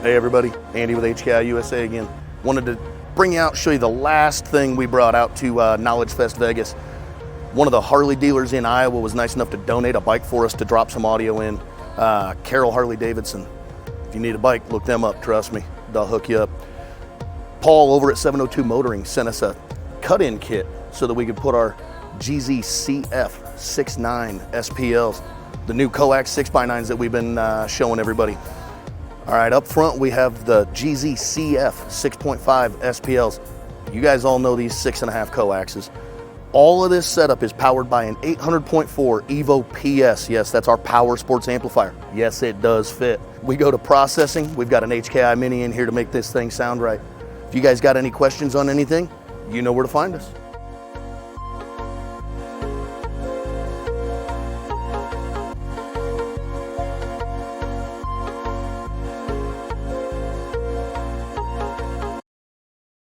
Hey everybody, Andy with HKI USA again. Wanted to bring you out, show you the last thing we brought out to Knowledge Fest Vegas. One of the Harley dealers in Iowa was nice enough to donate a bike for us to drop some audio in. Carroll Harley Davidson. If you need a bike, look them up, trust me, they'll hook you up. Paul over at 702 Motoring sent us a cut-in kit so that we could put our GZCF 6.9 SPLs, the new coax 6x9s that we've been showing everybody. All right, up front we have the GZCF 6.5 SPLs. You guys all know these 6.5 coaxes. All of this setup is powered by an 800.4 EVOPS. Yes, that's our power sports amplifier. Yes, it does fit. We go to processing. We've got an HKI Mini in here to make this thing sound right. If you guys got any questions on anything, you know where to find us.